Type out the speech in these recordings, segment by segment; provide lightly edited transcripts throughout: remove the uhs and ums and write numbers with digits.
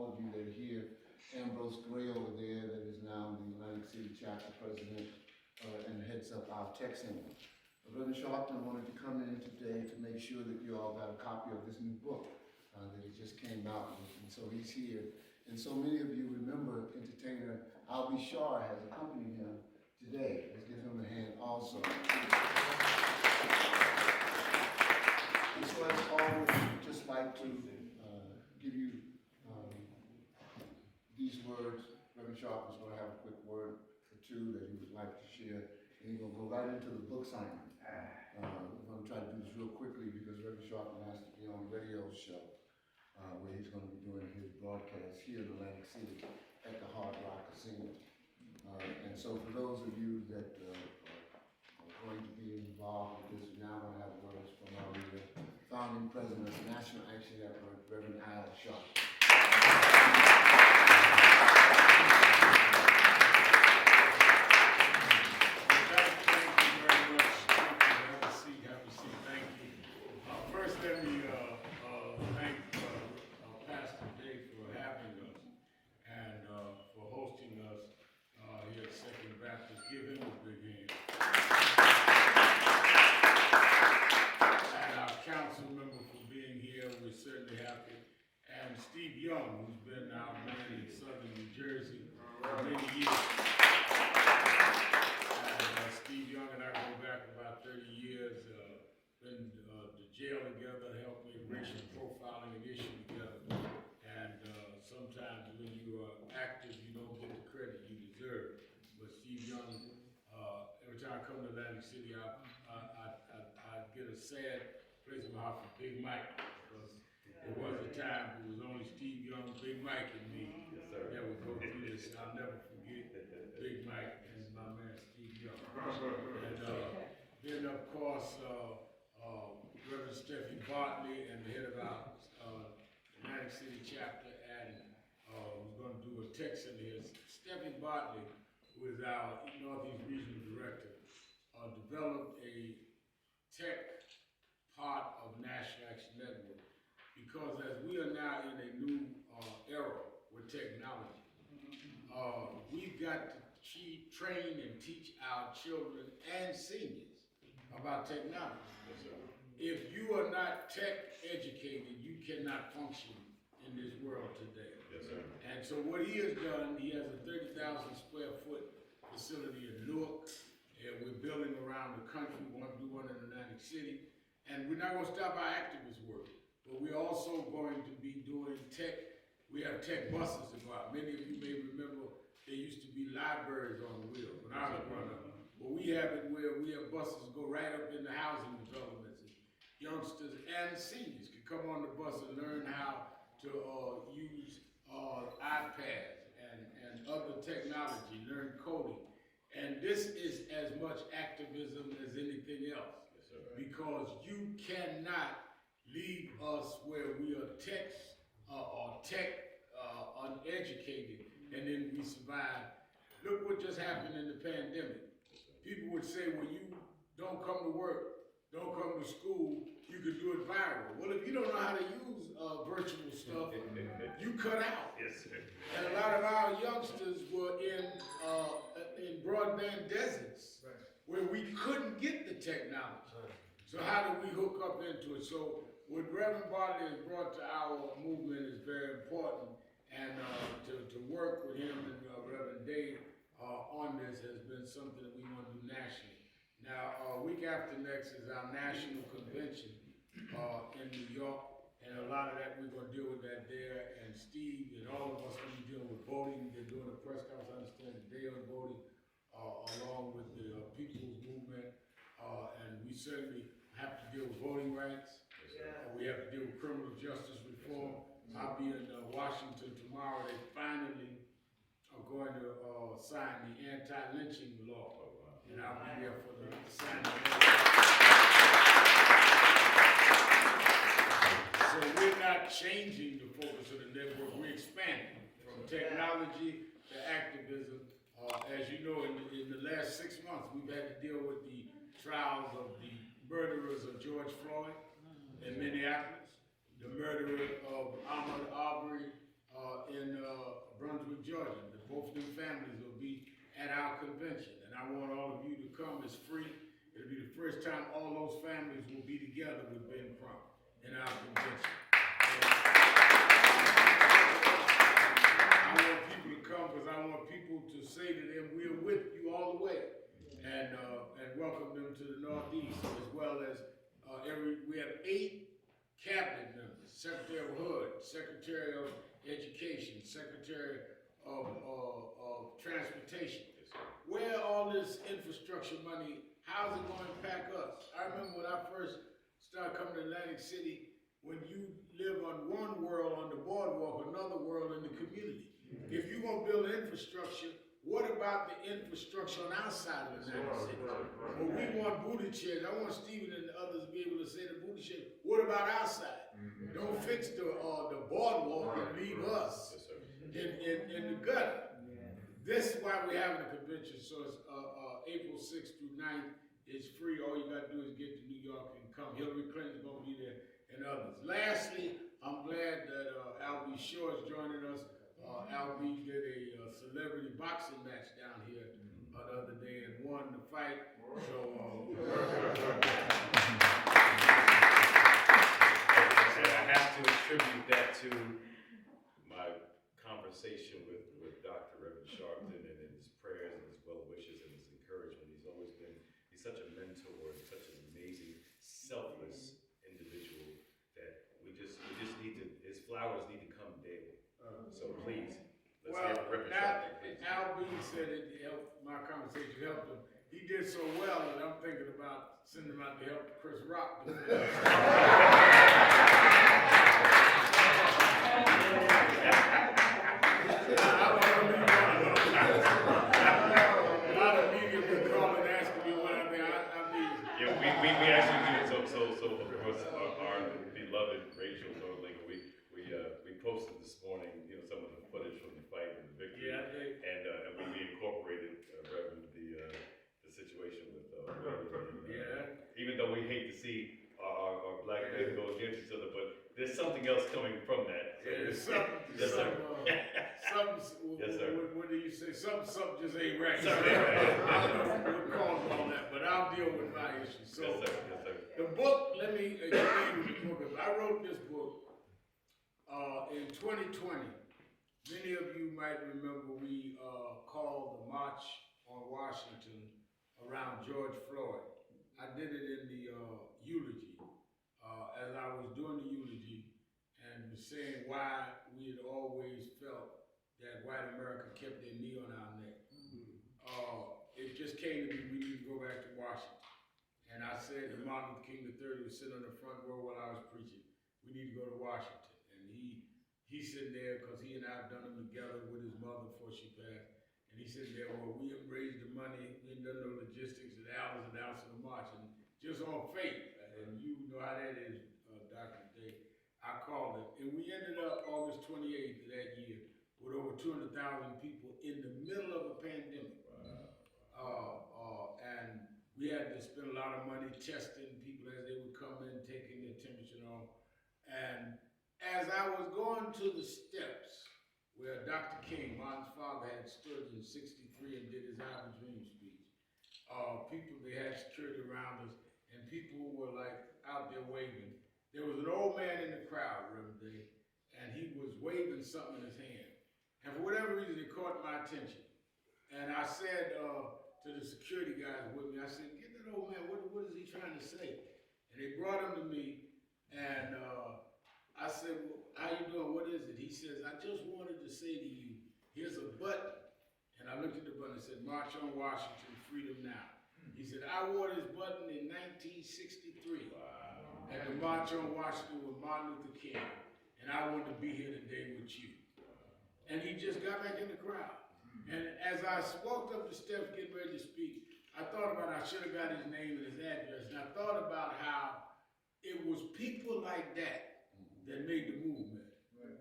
all of you that are here. Ambrose Gray over there, that is now the Atlantic City chapter president and heads up our tech center. Reverend Sharpton wanted to come in today to make sure that you all got a copy of this new book that he just came out with, and so he's here. And so many of you remember entertainer Al Sharpton has accompanied him today. Let's give him a hand also. And so as always, I'd just like to give you these words. Reverend Sharpton's going to have a quick word or two that he would like to share, and he's going to go right into the book signing. We're going to try to do this real quickly because Reverend Sharpton has to be on a radio show where he's going to be doing his broadcast here in Atlantic City at the Hard Rock Casino. And so for those of you that are going to be involved with this, we're now going to have words from our leader, founding president of National Action Network, Reverend Al Sharpton. Who's been our man in southern New Jersey for many years. Steve Young and I go back about 30 years, been to jail together, helped make racial profiling an issue together. And sometimes when you are active, you don't get the credit you deserve. But Steve Young, every time I come to Atlantic City, I get a sad place in my heart for Big Mike. There was a time it was only Steve Young, Big Mike, and me that would go through this. I'll never forget Big Mike and my man Steve Young. And then, of course, Reverend Stephen Bartley and the head of our Atlantic City chapter, and we're going to do a tech center here. Stephen Bartley, who is our Northeast Regional Director, developed a tech part of National Action Network. Because as we are now in a new era with technology, we've got to train and teach our children and seniors about technology. Yes, if you are not tech educated, you cannot function in this world today. Yes, sir. And so what he has done, he has a 30,000 square foot facility in Newark, and we're building around the country. We want to do one in Atlantic City, and we're not going to stop our activist work. But we're also going to be doing tech. We have tech buses to go out. Many of you may remember there used to be libraries on wheels when I was growing up. But we have it where we have buses go right up in the housing developments. Youngsters and seniors can come on the bus and learn how to use iPads and other technology, learn coding. And this is as much activism as anything else. Yes, because you cannot leave us where we are tech uneducated, and then we survive. Look what just happened in the pandemic. People would say, well, you don't come to work, don't come to school, you could do it viral. Well, if you don't know how to use virtual stuff, you cut out. Yes, sir. And a lot of our youngsters were in broadband deserts where we couldn't get the technology. So how do we hook up into it? So what Reverend Bartley has brought to our movement is very important, and to work with him and Reverend Dave on this has been something that we want to do nationally. Now, week after next is our national convention in New York, and a lot of that we're going to deal with that there, and Steve and all of us going to be dealing with voting. They're doing a press conference, I understand, today on voting, along with the People's Movement, and we certainly have to deal with voting rights. We have to deal with criminal justice reform. I'll be in Washington tomorrow. They finally are going to sign the anti-lynching law. And I'll be there for the signing. So we're not changing the focus of the network. We're expanding from technology to activism. As you know, in the last 6 months, we've had to deal with the trials of the murderers of George Floyd in Minneapolis, the murderer of Ahmaud Arbery in Brunswick, Georgia. Both of them families will be at our convention, and I want all of you to come. It's free. It'll be the first time all those families will be together with Ben Crump in our convention. I want people to come because I want people to say to them, we're with you all the way, and welcome them to the Northeast, as well as we have 8 cabinet members: Secretary of Hood, Secretary of Education, Secretary of Transportation. Where all this infrastructure money, how's it going to impact us? I remember when I first started coming to Atlantic City, when you live on one world on the boardwalk, another world in the community. If you're going to build infrastructure, what about the infrastructure on our side of Atlantic City? Well, we want booty chairs. I want Stephen and others to be able to say the booty chairs. What about our side? Don't fix the boardwalk and leave us in the gutter. This is why we're having a convention. So it's April 6th through 9th. It's free. All you got to do is get to New York and come. Hillary Clinton's going to be there and others. Lastly, I'm glad that Al Shaw is joining us. Al did a celebrity boxing match down here the other day and won the fight. So, I have to attribute that to my conversation with Dr. Reverend Sharpton and his prayers and his well wishes and his encouragement. He's such a mentor and such an amazing, selfless individual that we just need to, his flowers need to come daily. So please, let's hear Reverend Sharpton, please. Al B said it helped, my conversation helped him. He did so well that I'm thinking about sending him out to help Chris Rock. We actually do. So of course our beloved Rachel Norling, we posted this morning, some of the footage from the fight and the victory. Yeah, I did. And we incorporated Reverend the situation with Reverend. Even though we hate to see our black men go against each other, but there's something else coming from that. So there's something. Yes, sir. Yes, sir. What do you say? Something just ain't right. Something I ain't right. don't know what caused all that, but I'll deal with my issues. So Yes, sir. Yes, sir. the book, let me explain the book. I wrote this book in 2020. Many of you might remember we called the March on Washington around George Floyd. I did it in the eulogy. As I was doing the eulogy and was saying why we had always felt that white America kept their knee on our neck. It just came to me, we need to go back to Washington. And I said that Martin Luther King III was sitting on the front row while I was preaching. We need to go to Washington. And he's sitting there because he and I have done them together with his mother before she passed. And he's sitting there, well, we have raised the money, we ain't done no logistics, and Al was announcing the march. And just on faith, and you know how that is, Dr. Day, I called it. And we ended up August 28th of that year with over 200,000 people in the middle of a pandemic. And we had to spend a lot of money testing people as they would come in, taking their temperature and all. And as I was going to the steps where Dr. King, Martin's father, had stood in '63 and did his I Have a Dream speech, people, they had security around us, and people were like out there waving. There was an old man in the crowd, Reverend Day, and he was waving something in his hand. And for whatever reason, it caught my attention. And I said to the security guys with me, I said, get that old man, what is he trying to say? And they brought him to me, and I said, well, how you doing, what is it? He says, I just wanted to say to you, here's a button. And I looked at the button and said, March on Washington, freedom now. He said, I wore this button in 1963 at the March on Washington with Martin Luther King, and I wanted to be here today with you. And he just got back in the crowd. And as I walked up the steps getting ready to speak, I thought about, I should have got his name and his address, and I thought about how it was people like that that made the movement.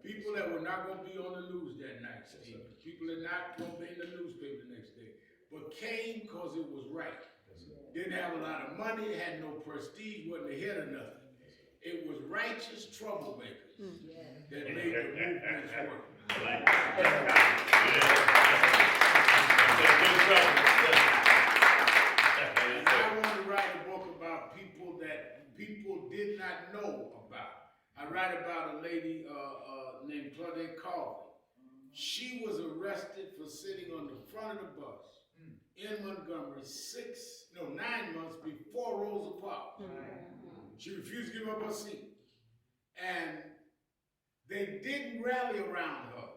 People that were not going to be on the news that night, Steve. People that not going to be in the newspaper the next day, but came because it was right. Didn't have a lot of money, had no prestige, wasn't ahead of nothing. It was righteous troublemakers that made the movements work. And I want to write a book about people that people did not know about. I write about a lady named Claudette Carver. She was arrested for sitting on the front of the bus in Montgomery 9 months before Rosa Parks. She refused to give up her seat. And they didn't rally around her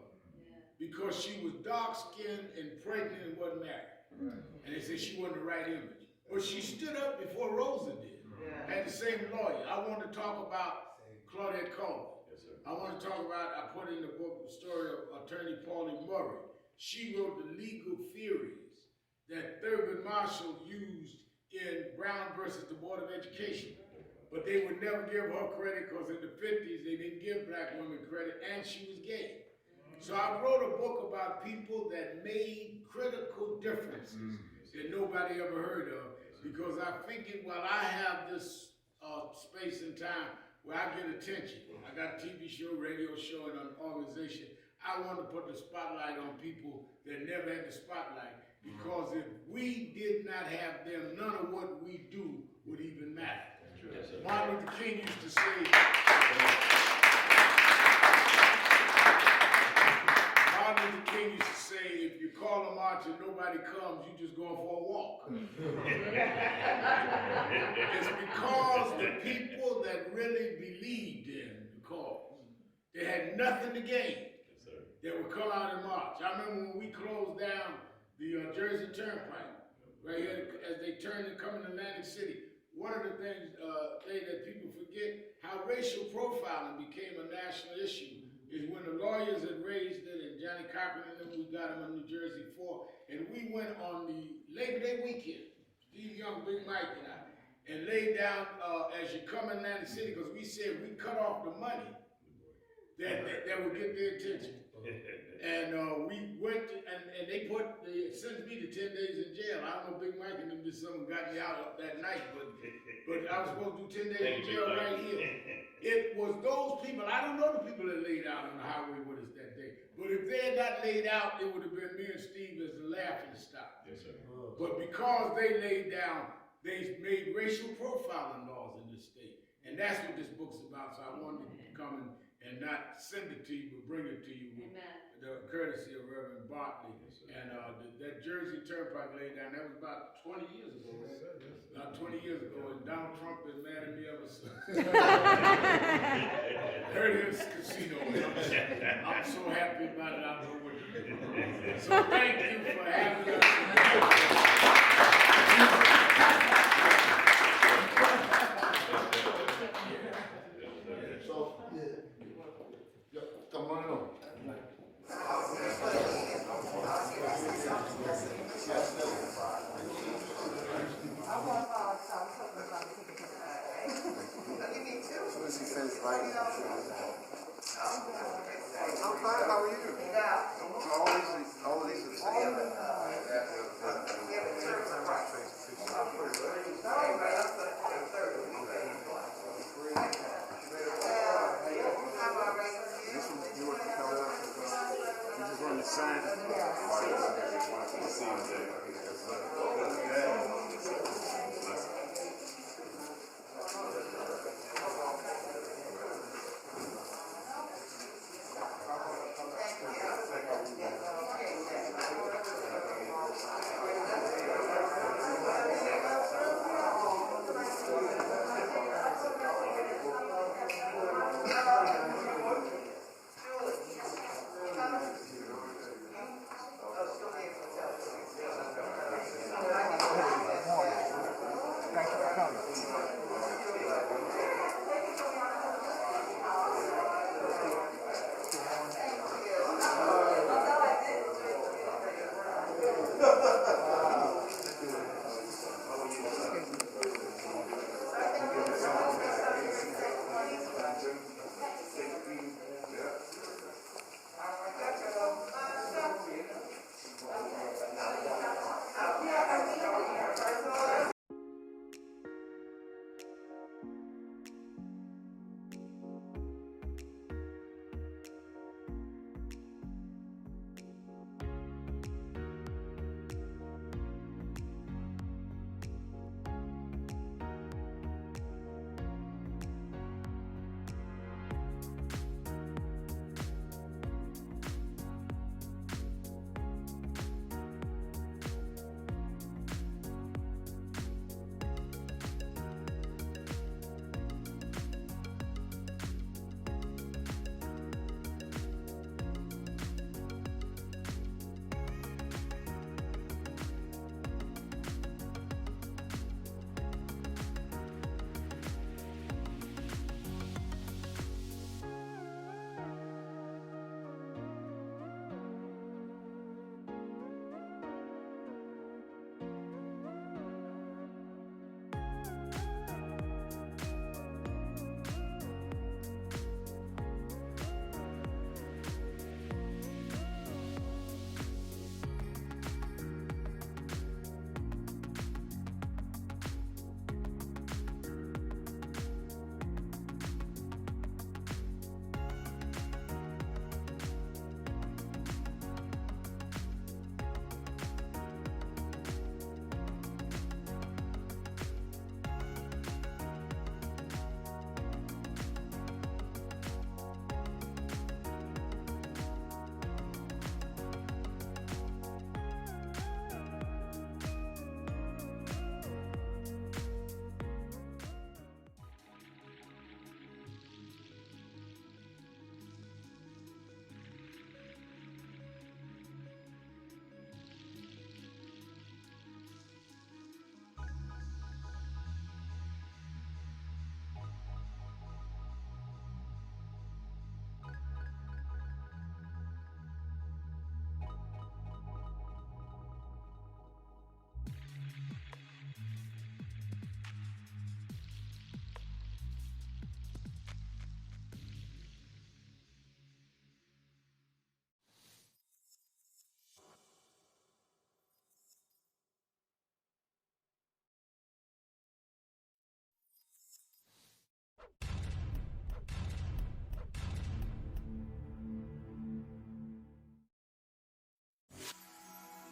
because she was dark-skinned and pregnant and wasn't married. And they said she wasn't the right image. But she stood up before Rosa did. Had the same lawyer. I want to talk about Claudette Carver. I want to talk about, I put in the book the story of attorney Pauline Murray. She wrote the legal theories that Thurgood Marshall used in Brown versus the Board of Education. But they would never give her credit because in the 50s they didn't give black women credit and she was gay. So I wrote a book about people that made critical differences that nobody ever heard of, because I figured while I have this space and time where I get attention, I got a TV show, radio show, and an organization, I want to put the spotlight on people that never had the spotlight, because if we did not have them, none of what we do would even matter. Martin Luther King used to say, if you call a march and nobody comes, you just going for a walk. It's because the people that really believed in the cause, they had nothing to gain, they would come out and march. I remember when we closed down the Jersey Turnpike, right here, as they turned and come into Atlantic City. One of the things that people forget, how racial profiling became a national issue, is when the lawyers had raised it, and Johnny Cochran and them, we got them in New Jersey for, and we went on the Labor Day weekend, Steve Young, Big Mike and I, and laid down as you come in Atlantic City, because we said we cut off the money that would get their attention. And we went to, and they sentenced me to 10 days in jail. I don't know, Big Mike and them did something, got me out that night, but I was supposed to do 10 days in jail right here. It was those people, I don't know the people that laid out on the highway with us that day, but if they had not laid out, it would have been me and Steve as the laughing stock. Yes, sir. But because they laid down, they made racial profiling laws in this state. And that's what this book's about, so I wanted to come and not send it to you, but bring it to you with the courtesy of Reverend Bartley. And that Jersey Turnpike laid down, that was about 20 years ago, right? About 20 years ago, and Donald Trump been mad at me ever since. Heard his casino, I'm so happy about it, I don't know what to do. So thank you for having us. So, come on over. Me too. As soon as he finished writing, I'm sure